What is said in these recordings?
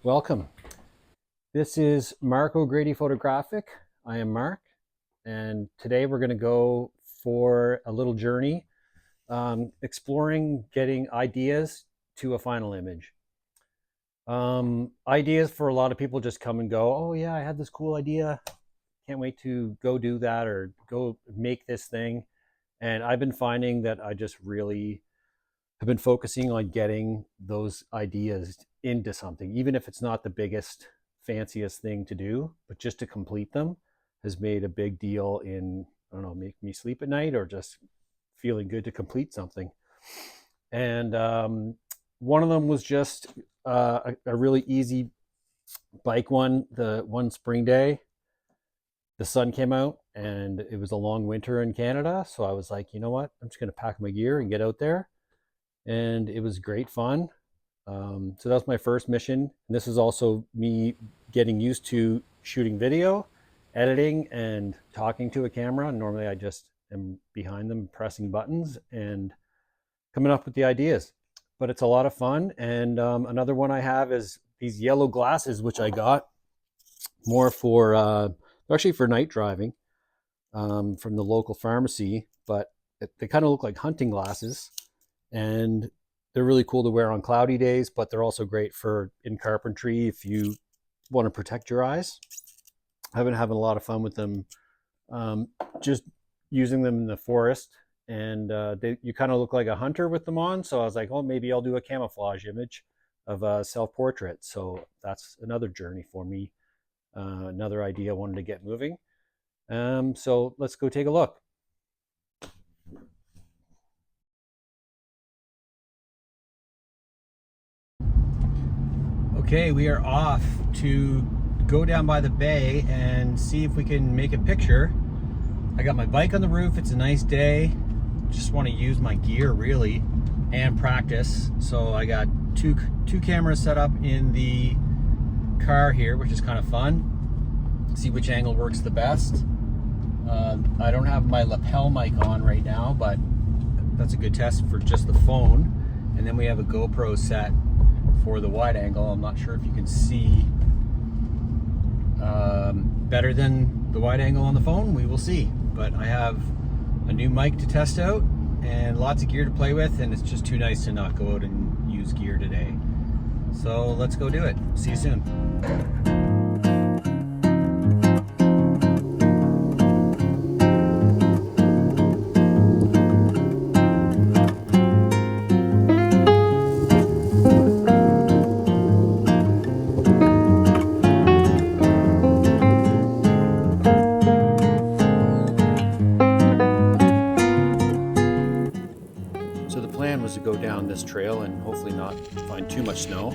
Welcome. This is Mark O'Grady Photographic. I am Mark, and today we're going to go for a little journey exploring getting ideas to a final image. Ideas for a lot of people just come and go. Oh, yeah, I had this cool idea. Can't wait to go do that or go make this thing. And I've been finding that I just really have been focusing on getting those ideas into something, even if it's not the biggest, fanciest thing to do, but just to complete them has made a big deal in, I don't know, make me sleep at night or just feeling good to complete something. And one of them was just a really easy bike one. The one spring day, the sun came out and it was a long winter in Canada. So I was like, you know what? I'm just going to pack my gear and get out there. And it was great fun. So that was my first mission. And this is also me getting used to shooting video, editing, and talking to a camera. Normally, I just am behind them pressing buttons and coming up with the ideas. But it's a lot of fun. And another one I have is these yellow glasses, which I got more for actually for night driving from the local pharmacy. But they kind of look like hunting glasses, and they're really cool to wear on cloudy days, but they're also great for in carpentry if you want to protect your eyes. I've been having a lot of fun with them, just using them in the forest, and you kind of look like a hunter with them on. So I was like, oh, maybe I'll do a camouflage image of a self-portrait. So that's another journey for me, another idea I wanted to get moving. So let's go take a look. Okay, we are off to go down by the bay and see if we can make a picture. I got my bike on the roof. It's a nice day. Just want to use my gear really and practice. So I got two cameras set up in the car here, which is kind of fun. See which angle works the best. I don't have my lapel mic on right now, but that's a good test for just the phone. And then we have a GoPro set for the wide angle. I'm not sure if you can see better than the wide angle on the phone. We will see. But I have a new mic to test out and lots of gear to play with, and it's just too nice to not go out and use gear today. So let's go do it. See you soon. Was to go down this trail and hopefully not find too much snow.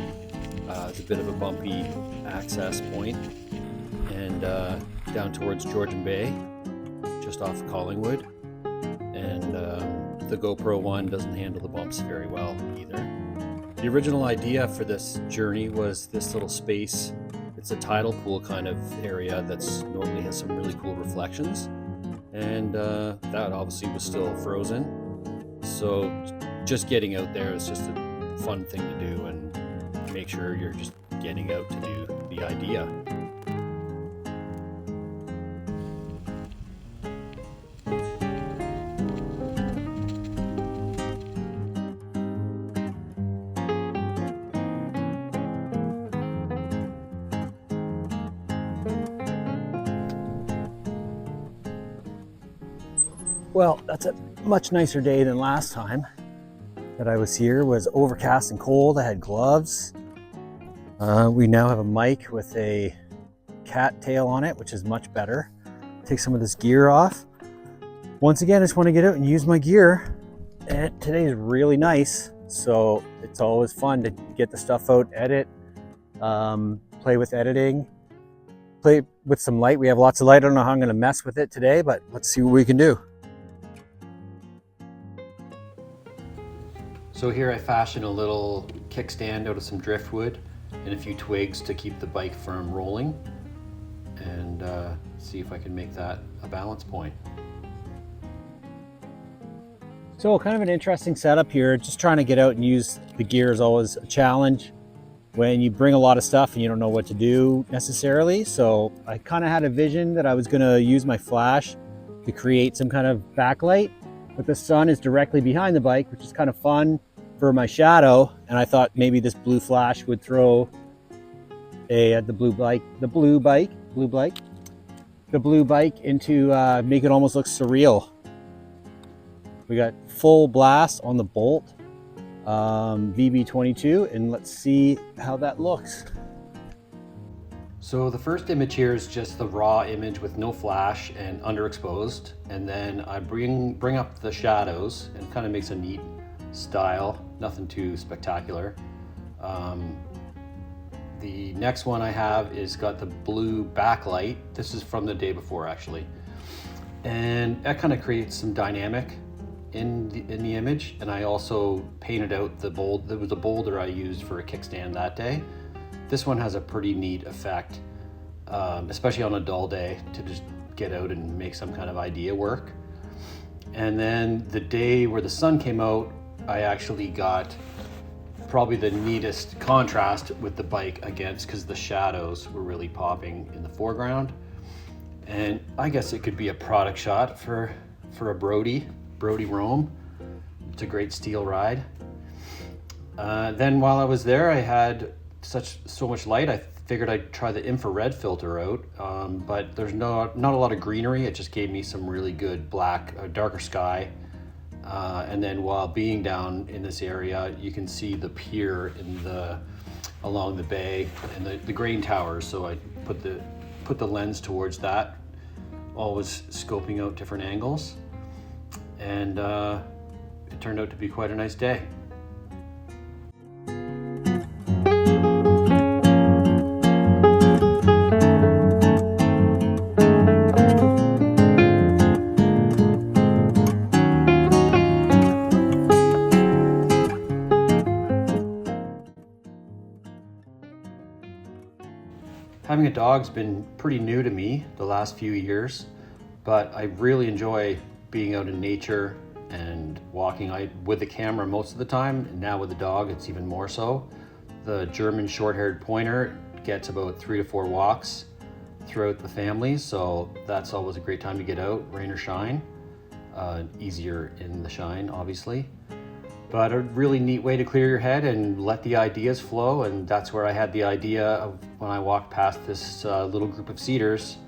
It's a bit of a bumpy access point, and down towards Georgian Bay, just off Collingwood. And the GoPro one doesn't handle the bumps very well either. The original idea for this journey was this little space. It's a tidal pool kind of area that's normally has some really cool reflections, and that obviously was still frozen. So just getting out there is just a fun thing to do, and make sure you're just getting out to do the idea. Well, that's a much nicer day than last time that I was here. It was overcast and cold. I had gloves. We now have a mic with a cat tail on it, which is much better. Take some of this gear off. Once again, I just want to get out and use my gear. And today is really nice, so it's always fun to get the stuff out, edit, play with editing, play with some light. We have lots of light. I don't know how I'm going to mess with it today, but let's see what we can do. So here I fashioned a little kickstand out of some driftwood and a few twigs to keep the bike from rolling, and see if I can make that a balance point. So kind of an interesting setup here. Just trying to get out and use the gear is always a challenge. when you bring a lot of stuff and you don't know what to do necessarily. So I kind of had a vision that I was going to use my flash to create some kind of backlight, but the sun is directly behind the bike, which is kind of fun for my shadow. And I thought maybe this blue flash would throw the blue bike into make it almost look surreal. We got full blast on the Bolt VB22, and let's see how that looks. So the first image here is just the raw image with no flash and underexposed, and then I bring up the shadows and kind of makes a neat style, nothing too spectacular. The next one I have is got the blue backlight. This is from the day before actually, and that kind of creates some dynamic in the image. And I also painted out the bold. There was a boulder I used for a kickstand that day. This one has a pretty neat effect, especially on a dull day, to just get out and make some kind of idea work. And then the day where the sun came out, I actually got probably the neatest contrast with the bike against, because the shadows were really popping in the foreground. And I guess it could be a product shot for a Brody Roam. It's a great steel ride. Then while I was there, I had so much light, I figured I'd try the infrared filter out, but there's not a lot of greenery. It just gave me some really good darker sky. And then while being down in this area, you can see the pier along the bay and the grain towers. So I put the lens towards that, always scoping out different angles. And it turned out to be quite a nice day. Having a dog's been pretty new to me the last few years, but I really enjoy being out in nature and walking with the camera most of the time, and now with the dog it's even more so. The German short-haired pointer gets about 3 to 4 walks throughout the family, so that's always a great time to get out, rain or shine. Easier in the shine, obviously. But a really neat way to clear your head and let the ideas flow, and that's where I had the idea of when I walked past this little group of cedars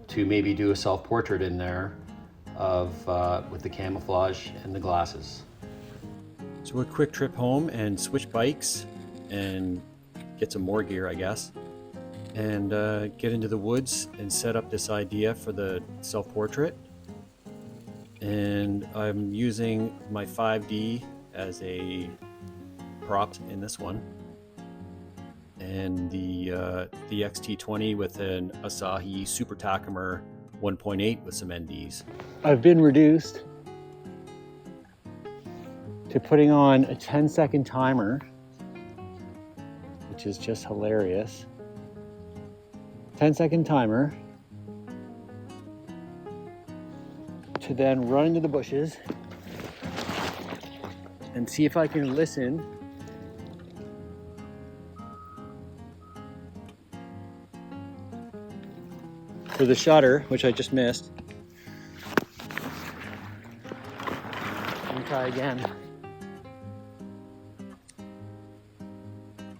to maybe do a self-portrait in there with the camouflage and the glasses. So a quick trip home and switch bikes and get some more gear, I guess, and get into the woods and set up this idea for the self-portrait. And I'm using my 5D as a prop in this one, and the XT20 with an Asahi Super Tacomer 1.8 with some NDs. I've been reduced to putting on a 10-second timer, which is just hilarious. 10-second timer to then run into the bushes and see if I can listen for the shutter, which I just missed. Let me try again.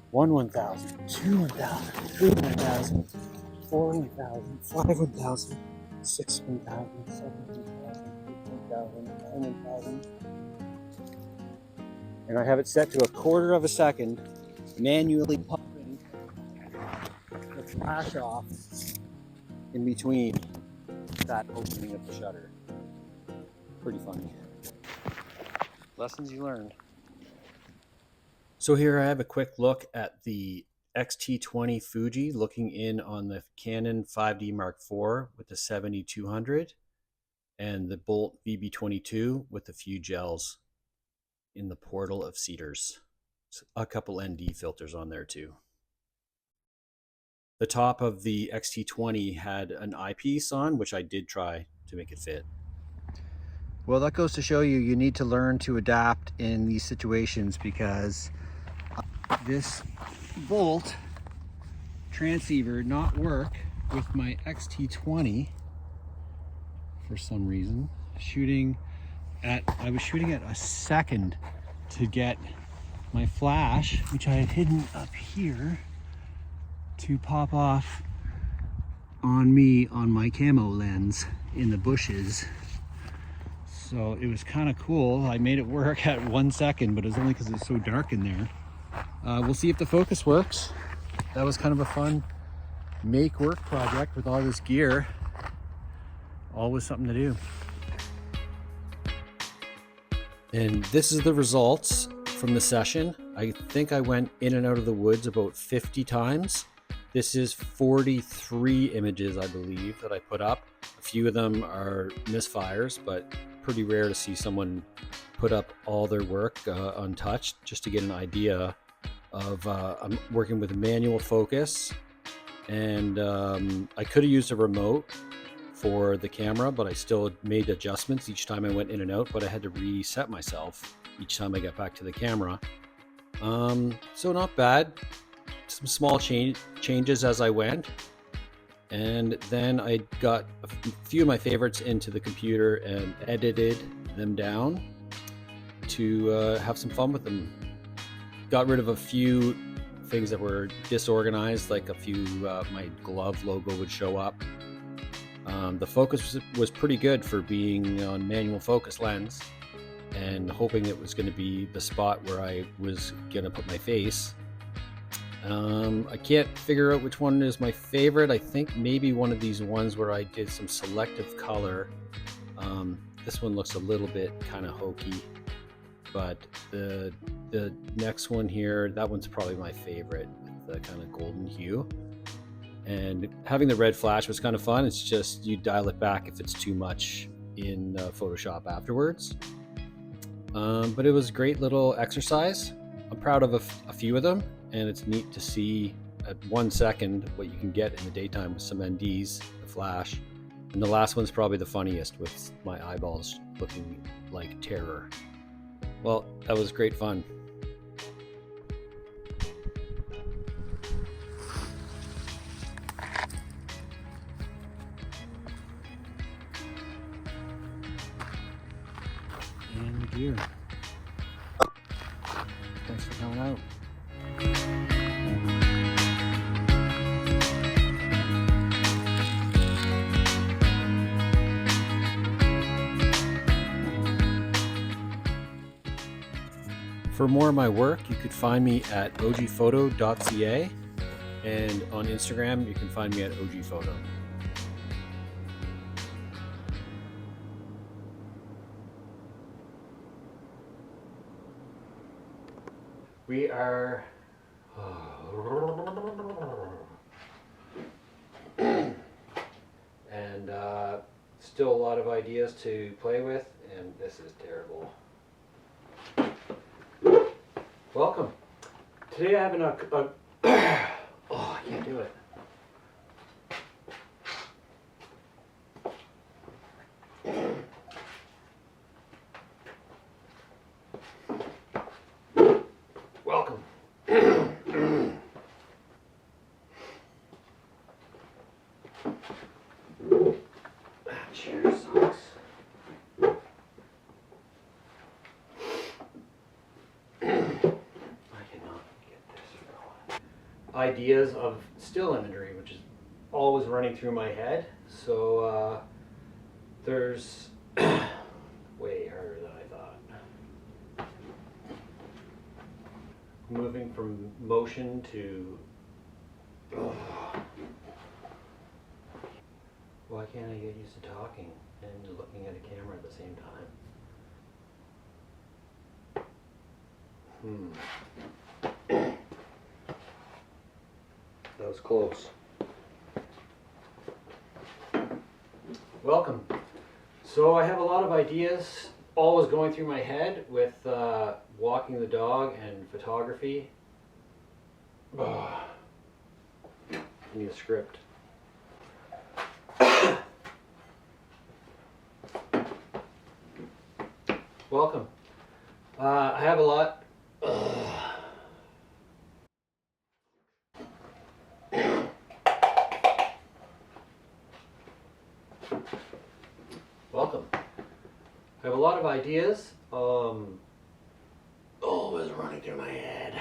1 1,000, 2 1,000, 3 1,000, 4 1,000, 5 1,000, 6 1,000, 7 1,000, 8 1,000, 9 1,000. And I have it set to 1/4 of a second, manually popping the flash off in between that opening of the shutter. Pretty funny. Lessons you learned. So here I have a quick look at the XT20 Fuji looking in on the Canon 5D Mark IV with the 70-200 and the Bolt VB22 with a few gels in the portal of cedars. A couple ND filters on there too. The top of the XT20 had an eyepiece on, which I did try to make it fit. Well, that goes to show you need to learn to adapt in these situations, because this volt transceiver not work with my XT20 for some reason. I was shooting at a second to get my flash, which I had hidden up here, to pop off on me on my camo lens in the bushes. So it was kind of cool. I made it work at 1 second, but it was only because it's so dark in there. We'll see if the focus works. That was kind of a fun make work project with all this gear. Always something to do. And this is the results from the session. I think I went in and out of the woods about 50 times. This is 43 images, I believe, that I put up. A few of them are misfires, but pretty rare to see someone put up all their work untouched, just to get an idea of I'm working with manual focus, and I could have used a remote for the camera, but I still made adjustments each time I went in and out, but I had to reset myself each time I got back to the camera. So not bad. Some small changes as I went, and then I got a few of my favorites into the computer and edited them down to have some fun with them. Got rid of a few things that were disorganized, like a few my glove logo would show up. The focus was pretty good for being on manual focus lens, and hoping it was going to be the spot where I was going to put my face. I can't figure out which one is my favorite. I think maybe one of these ones where I did some selective color. This one looks a little bit kind of hokey, but the next one here, that one's probably my favorite, the kind of golden hue. And having the red flash was kind of fun. It's just you dial it back if it's too much in Photoshop afterwards. But it was a great little exercise. I'm proud of a few of them, and it's neat to see at 1 second what you can get in the daytime with some NDs, the flash. And the last one's probably the funniest, with my eyeballs looking like terror. Well, that was great fun. And the gear. Thanks for coming out. For more of my work, you could find me at ogphoto.ca, and on Instagram, you can find me at ogphoto. We are and still a lot of ideas to play with, and this is terrible. Welcome. Today I have oh, I can't do it. Welcome. That chair sucks. Ideas of still imagery, which is always running through my head. So there's way harder than I thought. Moving from motion to why can't I get used to talking and looking at a camera at the same time? That was close. Welcome. So I have a lot of ideas always going through my head with walking the dog and photography. I need a script. Welcome. I have a lot. Welcome. I have a lot of ideas. Always running through my head.